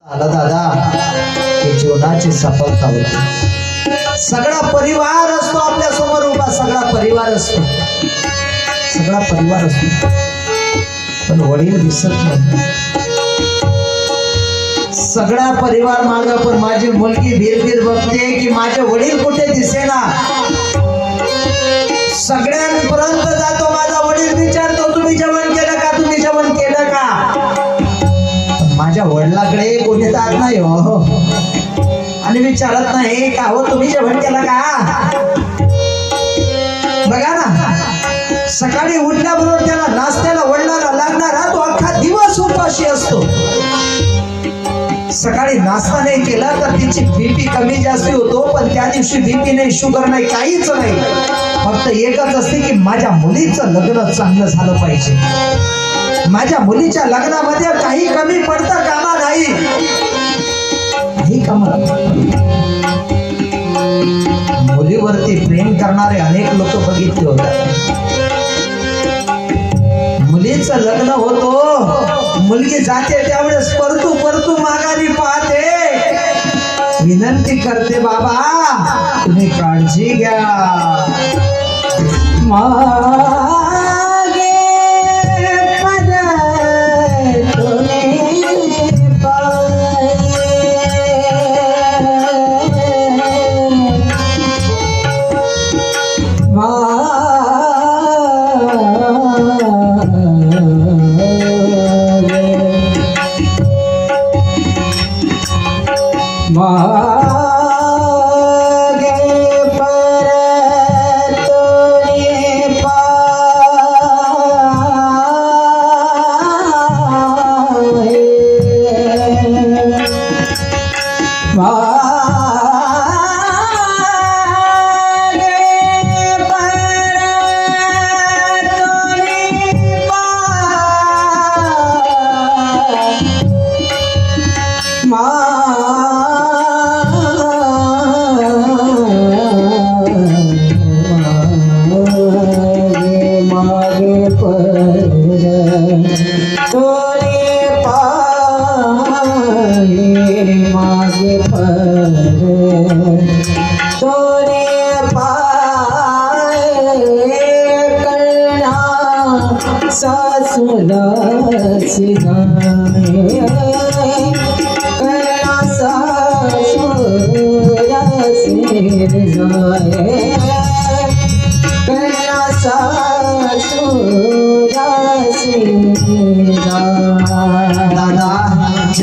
आला दादा हे जीवनाची सफलता होती. सगळा परिवार असतो आपल्या समोर उभा, सगळा परिवार असतो, सगळा परिवार असतो, पण वडील दिसत नाही. सगळा परिवार माग, पण माझी मुलगी भीर बघते की माझे वडील कुठे दिसेना. सगळ्यांपर्यंत जातो, माझा वडील विचारतो तुम्ही जेवण केलं का, तुम्ही जेवण केलं का. माझ्या वडिलाकडे कोणी जात नाही हो, आणि विचारत नाही का हो तुम्ही जेवण केलं का. बघा ना, सकाळी उठल्याबरोबर त्याला नाश्त्याला वडिलांना लागणारा तो अख्खा दिवस उपाशी असतो. सकाळी नाश्ता नाही केला तर तिची बीपी कमी जास्त होतो, पण त्या दिवशी बीपी नाही, शुगर नाही, काहीच नाही. फक्त एकच असते की माझ्या मुलीचं लग्न चांगलं झालं पाहिजे, माझ्या लग्नामध्ये काही कमी पडता कामा नाही. मुलीवरती प्रेम करणारे अनेक लोक बघितले होते. मुलीचं लग्न होतो, मुलगी जाते त्यावेळेस परतू माघारी पाहते, विनंती करते बाबा तुम्ही काळजी घ्या.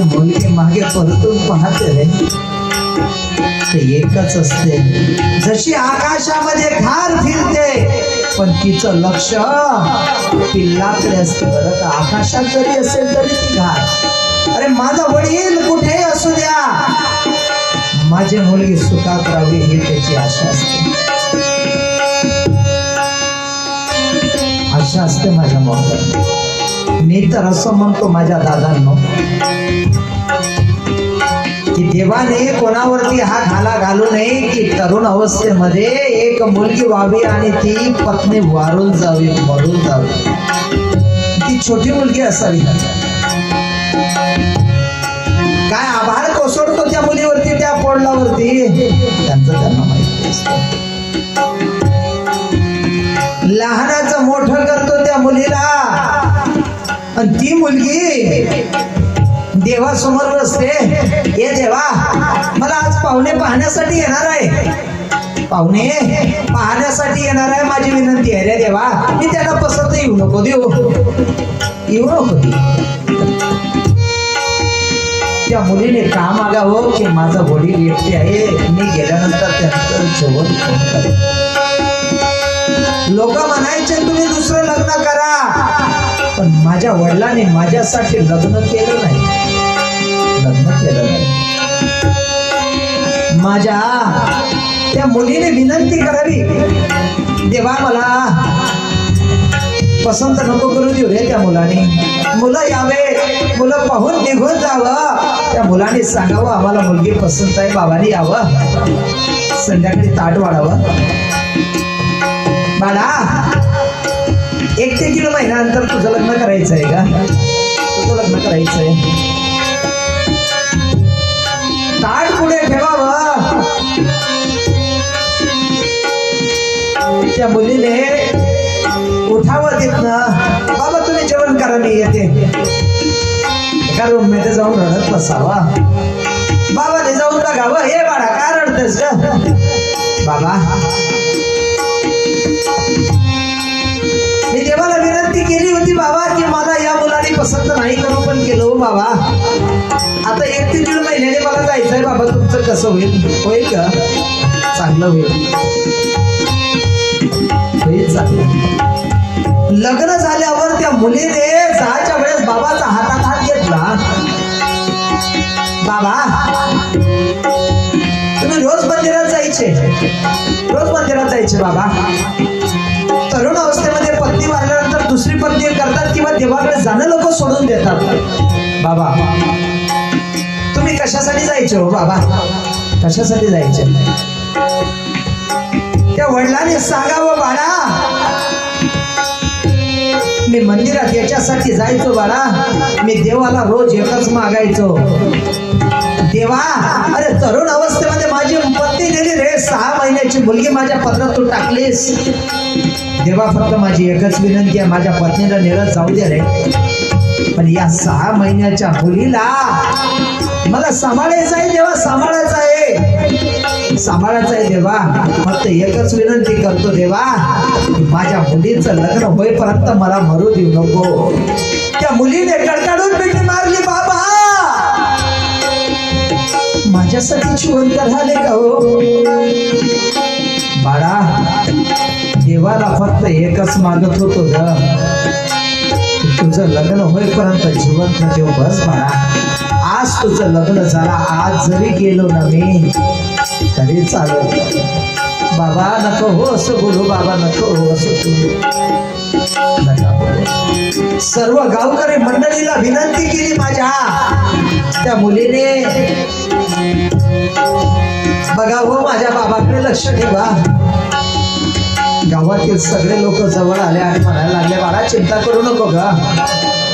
मुलगी मागे परतून पाहते ते एकच असते, जशी आकाशामध्ये घार फिरते पण तिचं लक्ष पिल्लाकडे असते. बरं का, आकाशात जरी असेल तरी ती घार. अरे माझा वडील कुठे असू द्या, माझी मुलगी सुखात राहावी ही त्याची आशा असते. आशा असते माझ्या मुलाला. मी तर असं म्हणतो माझ्या दादांनो की देवाने कोणावरती हा घाला घालू नये की तरुण अवस्थेमध्ये एक मुलगी व्हावी आणि ती पत्नी वारून जावी, मरून जावी. ती छोटी मुलगी असावी. काय आभार कोसळतो त्या मुलीवरती, त्या पोडलावरती, त्यांचं त्यांना माहिती असतं. लहानाचं मोठं करतो त्या मुलीला, आणि ती मुलगी देवासमोर बसते. हे देवा, मला आज पाहुणे पाहण्यासाठी येणार आहे, पाहुणे पाहण्यासाठी येणार आहे, माझी विनंती आहे रे देवा, मी त्यांना पसंत येऊ नको देऊ, येऊ नको देऊ. त्या मुलीने का मागावं की माझा वडील एकटे आहे, मी गेल्यानंतर त्यांचं जेवण कोण करेल. लोक म्हणायचे तुम्ही दुसरं लग्न करा, पण माझ्या वडिलांनी माझ्यासाठी लग्न केलं नाही, लग्न केलं नाही. माझ्या त्या मुलीने विनंती करावी, देवा मला पसंत नको करू देऊ रे त्या मुलाने, मुलं यावे, मुलं पाहून निघून जावं, त्या मुलाने सांगावं आम्हाला मुलगी पसंत आहे, बाबांनी यावं, संध्याकाळी ताट वाढावं. बाळा 1 ते 1.5 महिन्यानंतर तुझं लग्न करायचं आहे का, तुझं लग्न करायचं आहे. त्या मुलीने उठावं तिथनं, बाबा तुम्ही जेवण करा मी येते. एका रूम मध्ये जाऊन रडत बसावा. बाबाने जाऊन बघावं, हे बाळा का रडतेस ग? बाबा मी देवाला विनंती केली होती बाबा की मला या मुलाने पसंत नाही करू, पण केलं हो बाबा. आता 1-3 महिन्याने मला जायचंय बाबा, तुमचं कसं होईल का? चांगलं होईल चांगलं. लग्न झाल्यावर त्या मुलीने जायच्या वेळेस बाबाचा हातात हात घेतला. बाबा तुम्ही रोज मंदिरात जायचे, रोज मंदिरात जायचे बाबा. तरुण अवस्थेमध्ये पत्नी वारल्यानंतर दुसरी पत्नी करतात किंवा देवाकडे जाणं लोक सोडून देतात. बाबा तुम्ही कशासाठी जायचे हो बाबा, कशासाठी जायचे? त्या वडिलांनी सांगावं, बाळा मी मंदिरात याच्यासाठी जायचो बाळा, मी देवाला रोज एकच मागायचो, देवा अरे तरुण अवस्थेमध्ये माझी पत्नी गेली रे, 6 महिन्याची मुलगी माझ्या पदरातून टाकलीस, देवा फक्त माझी एकच विनंती आहे, माझ्या पत्नीला निरस जाऊ दे रे, पण या 6 महिन्याच्या मुलीला मला सांभाळायचं आहे देवा, सांभाळायचं आहे, सांभाळायचं आहे देवा. फक्त एकच विनंती करतो देवा, माझ्या मुलीचं लग्न होईपर्यंत मला मरू देऊ नको. त्या मुलीने कडकडून मिठी मारली, बाबा माझ्यासाठी जिवंत राहिले का हो? बाळा देवाला फक्त एकच मागत होतो ग, तुझं लग्न होईपर्यंत जिवंत ठेव बस बाळा. आज तुझं लग्न झालं, आज जरी गेलो ना मी तरी चालेल. बाबा नको हो असं बोलू, बाबा नको हो असं बोलू. सर्व गावकरी मंडळीला विनंती केली माझ्या त्या मुलीने, बघा हो माझ्या बाबाकडे लक्ष ठेवा. गावातील सगळे लोक जवळ आले आणि म्हणायला लागले, बाळा चिंता करू नको ग,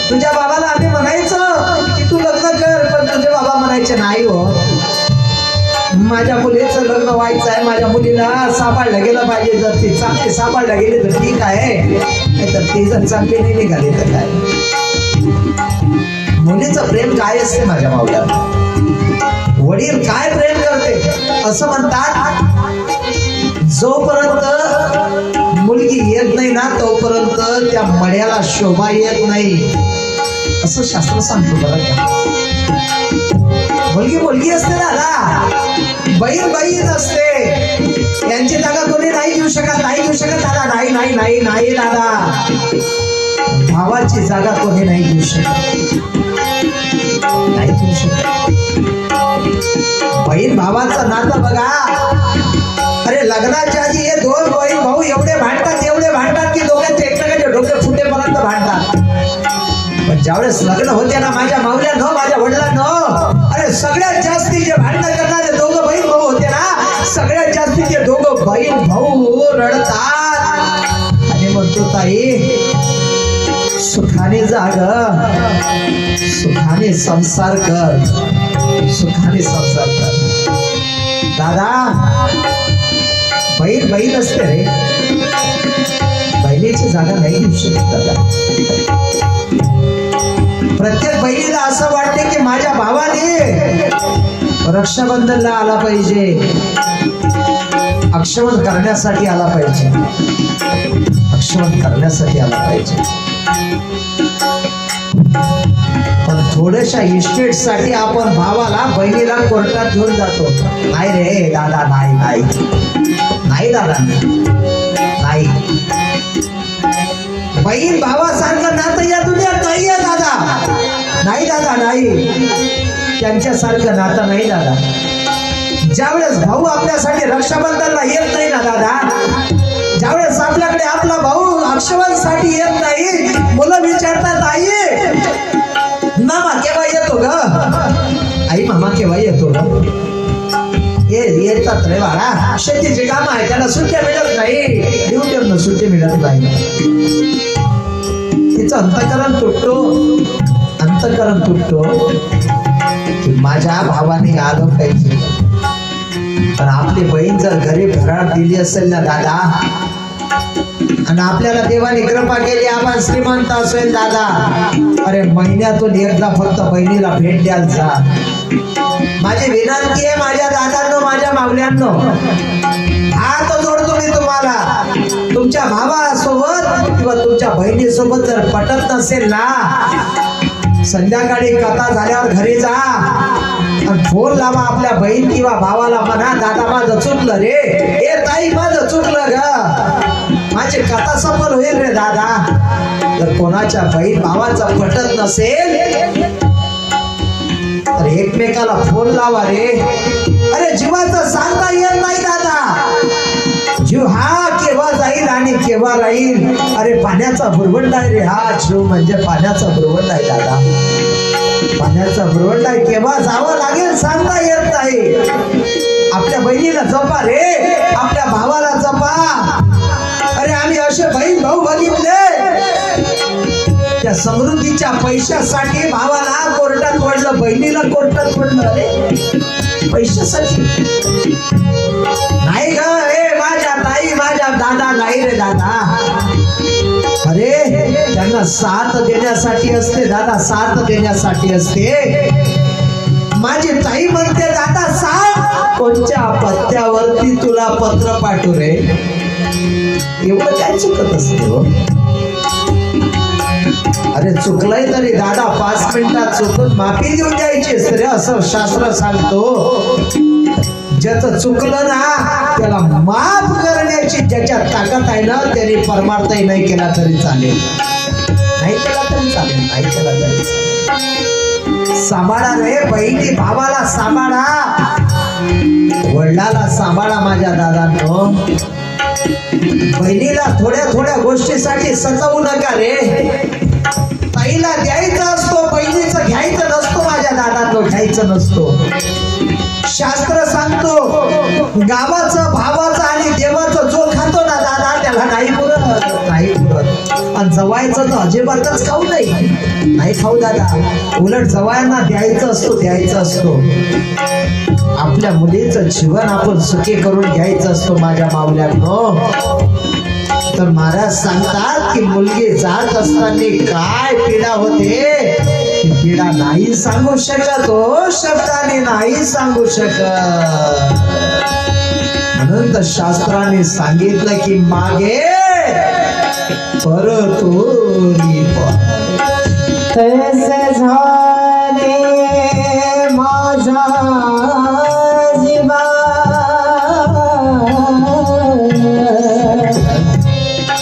तुझ्या बाबाला आम्ही म्हणायचं की तू लग्न कर, पण तुझे बाबा म्हणायचे नाही हो, माझ्या मुलीचं लग्न व्हायचं आहे, माझ्या मुलीला सांभाळलं गेलं पाहिजे, जर ती चांगली सांभाळलं गेली तर ठीक आहे, नाही तर ती जर चांगली नाही निघाली तर काय. मुलीचं प्रेम काय असते माझ्या मावल्याला, वडील काय प्रेम करते असं म्हणतात, जोपर्यंत मुलगी येत नाही ना तोपर्यंत त्या मड्याला शोभा येत नाही असं शास्त्र सांगतो. बरं मुलगी मुलगी असते दादा, बहीण बहीण असते, यांची जागा कोणी नाही घेऊ शकत, नाही घेऊ शकत दादा, नाही नाही नाही नाही दादा, भावाची जागा कोणी नाही घेऊ शकत, नाही घेऊ शकत. बहीण भावाचं नातं बघा, अरे लग्नाच्या आधी हे 2 बहीण भाऊ एवढे भांडतात की दोघांचे एकमेकांचे डोके फुटेपर्यंत भांडतात, पण ज्यावेळेस लग्न होते ना माझ्या मावल्यानं, माझ्या वडिलांनं, अरे सगळ्यात जास्ती जे भांडण करणारे 2 बहीण भाऊ होते ना, सगळ्यात जास्ती ते 2 बहीण भाऊ रडतात आणि म्हणतो ताई सुखाने जाग, सुखाने संसार कर, सुखाने संसार कर. दादा बहीण बहीण असते रे, बहिणीची जागा नाही घेऊ शकत दादा. प्रत्येक बहिणीला असं वाटते की माझ्या भावाने रक्षाबंधनला आला पाहिजे, अक्षमन करण्यासाठी आला पाहिजे, अक्षमन करण्यासाठी आला पाहिजे. पण थोड्याशा इस्टेट साठी आपण भावाला बहिणीला कोर्टात घेऊन जातो. नाही रे दादा, नाही नाही नाही दादा, नाही. बहीण भावासारखं नातं या दुनियात नाही आहे दादा, नाही दादा नाही, त्यांच्यासारखं नातं नाही दादा. ज्यावेळेस भाऊ आपल्यासाठी रक्षाबंधनला येत नाही ना दादा, ज्यावेळेस आपल्याकडे आपला भाऊ अक्षवांसाठी येत नाही, मुलं विचारतात आई मामा केव्हा येतो ग, आई मामा केव्हा येतो ग, येतात रे बाळा, शेतीचे काम आहे त्याला सुट्ट्या मिळत नाही, ड्युटीवरनं सुट्टी मिळत नाही. तिचं अंतकरण तुटतो की माझ्या भावाने आलं पाहिजे. पण आपली बहीण जर घरी घरात दिली असेल ना दादा, आणि आपल्याला देवाने कृपा केली, आपण श्रीमंत असेल दादा, अरे महिन्यातून एकदा फक्त बहिणीला भेट द्याल जा. माझी विनंती आहे माझ्या दादांनो, माझ्या मावल्यांनो, हात जोडतो मी तुम्हाला. तुमच्या भावासोबत किंवा तुमच्या बहिणीसोबत जर पटत नसेल ना, संध्याकाळी कथा झाल्यावर घरी जा आणि फोन लावा आपल्या बहीण किंवा भावाला, म्हणा दादा माझं चुकलं रे, ए ताई माझं चुकलं ग, माझी कथा सफल होईल रे दादा. जर कोणाच्या बहीण भावाचा पटत नसेल तर एकमेकाला फोन लावा रे. अरे जीवाचं सांगता येत नाही दादा, जीव हा केव्हा जाईल आणि केव्हा राहील. अरे पाण्याचा बुरवंड आहे रे हा जीव, म्हणजे पाण्याचा बुरवंड आहे दादा, पाण्याचा बुरवंड आहे, केव्हा जावं लागेल सांगता येत नाही. आपल्या बहिणीला जपा रे, आपल्या भावाला जपा. अरे आम्ही असे बहीण भाऊ बघितले, त्या समृद्धीच्या पैशासाठी भावाला कोर्टात पडलं, बहिणीला कोर्टात पडलं. अरे पैशासाठी नाही ग, ए माझ्या ताई माझ्या दादा नाही रे दादा. अरे त्यांना साथ देण्यासाठी असते दादा, साथ देण्यासाठी असते. माझी ताई म्हणते दादा सांग कोणत्या पत्त्यावरती तुला पत्र पाठवू रे. एवढं काय चुकत असते हो. अरे चुकलंय तरी दादा 5 मिनिटात चुकून माफी देऊन द्यायची रे, असं शास्त्र सांगतो. ज्याचं चुकलं ना त्याला माफ करण्याची ज्याच्यात ताकद आहे ना, त्याने परमार्थही नाही केला तरी चालेल, नाही केला तरी चालेल, नाही केला तरी चालेल. सांभाळा रे बहिणी भावाला, सांभाळा वडिलाला, सांभाळा माझ्या दादांनो. बहिणीला थोड्या थोड्या गोष्टीसाठी सतावू नका रे. ताईला द्यायचं असतो, बहिणीचं घ्यायचं नसतो माझ्या दादांनो, घ्यायचं नसतो. शास्त्र सांगतो गावाचं भावाचं आणि देवाचं जो खातो ना दादा त्याला नाही पुरत, नाही पुरत. आणि जवायचं तर अजिबातच खाऊ नाही खाऊ दादा, उलट जवायांना द्यायचं असतो, द्यायचं असतो. आपल्या मुलीचं जीवन आपण सुखी करून घ्यायचं असतो माझ्या मावल्यांनो. तर महाराज सांगतात की मुलगी जात असताना काय पीडा होते, ती पीडा नाही सांगू शकत हो, शब्दाने नाही सांगू शकत. म्हणून तर शास्त्राने सांगितलं की मागे परतोरी तसे झाले माझा जीवा,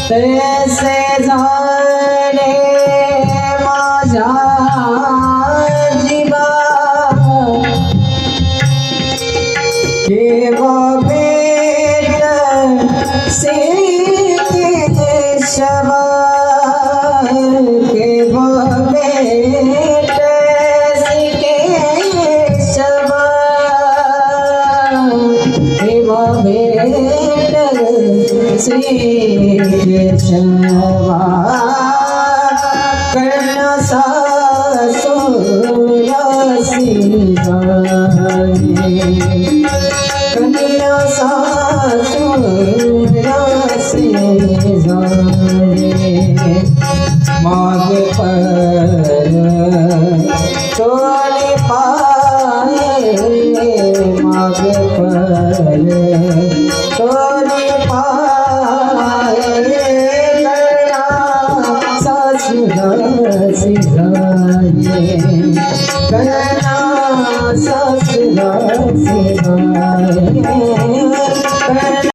तसे झाले माझा जीवा. केव्हा भेट केशव, केव्हा भेट केशव, केव्हा भेट केशवा. कर्ण सासुरसी कन्या सासुरसी माग पर तोले पाए, माग पर तोले पाए. कन्या सासुरसी कन्या सासुरसी